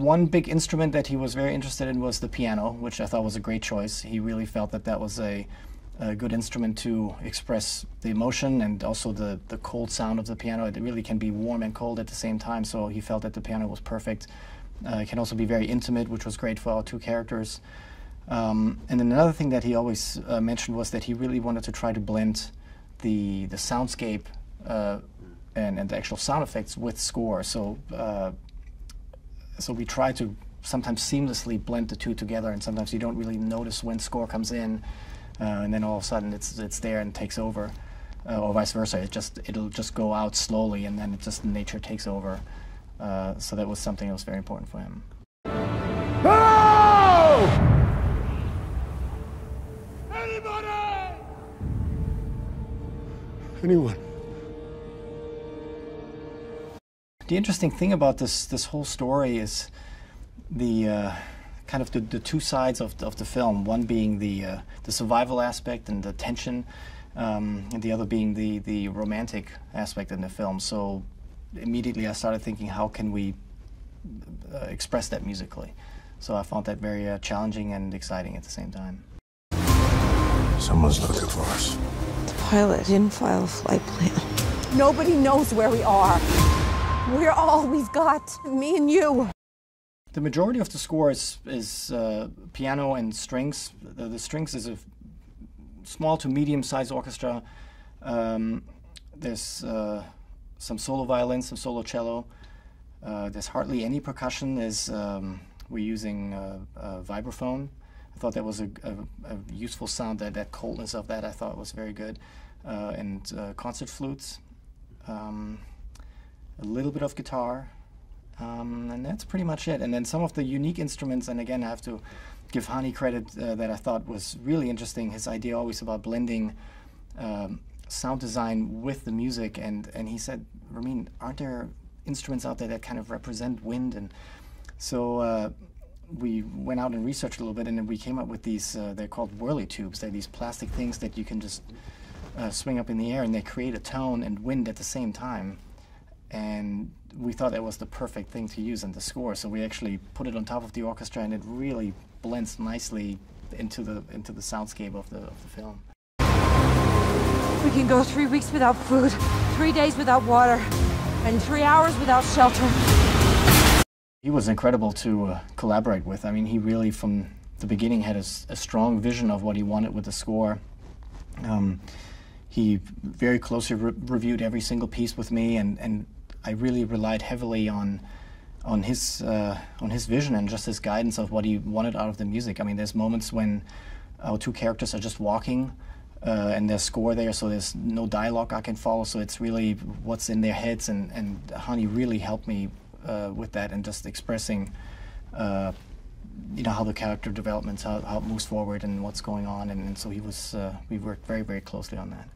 one big instrument that he was very interested in was the piano, which I thought was a great choice. He really felt that that was a good instrument to express the emotion and also the cold sound of the piano. It really can be warm and cold at the same time, so he felt that the piano was perfect. It can also be very intimate, which was great for our two characters. And then another thing that he always mentioned was that he really wanted to try to blend the soundscape and the actual sound effects with score. So we try to sometimes seamlessly blend the two together, and sometimes you don't really notice when score comes in, and then all of a sudden it's there and takes over, or vice versa. It'll just go out slowly, and then nature takes over. So that was something that was very important for him. Oh! Anybody? Anyone? The interesting thing about this whole story is the kind of the two sides of the film. One being the survival aspect and the tension, and the other being the romantic aspect in the film. So immediately I started thinking, how can we express that musically? So I found that very challenging and exciting at the same time. Someone's looking for us. The pilot didn't file a flight plan. Nobody knows where we are. We're all we've got, me and you. The majority of the score is piano and strings. The strings is a small to medium-sized orchestra. There's some solo violin, some solo cello. There's hardly any percussion. We're using a vibraphone. I thought that was a useful sound. That coldness of that I thought was very good. And concert flutes. A little bit of guitar, and that's pretty much it. And then some of the unique instruments, and again I have to give Hani credit, that I thought was really interesting, his idea always about blending sound design with the music, and he said, Ramin, aren't there instruments out there that kind of represent wind? And so we went out and researched a little bit, and then we came up with these, they're called whirly tubes. They're these plastic things that you can just swing up in the air, and they create a tone and wind at the same time. And we thought that was the perfect thing to use in the score, so we actually put it on top of the orchestra, and it really blends nicely into the soundscape of the film. We can go 3 weeks without food, 3 days without water, and 3 hours without shelter. He was incredible to collaborate with. I mean, he really, from the beginning, had a strong vision of what he wanted with the score. He very closely reviewed every single piece with me, and I really relied heavily on his vision and just his guidance of what he wanted out of the music. I mean, there's moments when our two characters are just walking, and there's score there, so there's no dialogue I can follow. So it's really what's in their heads, and Hani really helped me with that, and just expressing, you know, how the character developments, how it moves forward, and what's going on. And so he was, we worked very, very closely on that.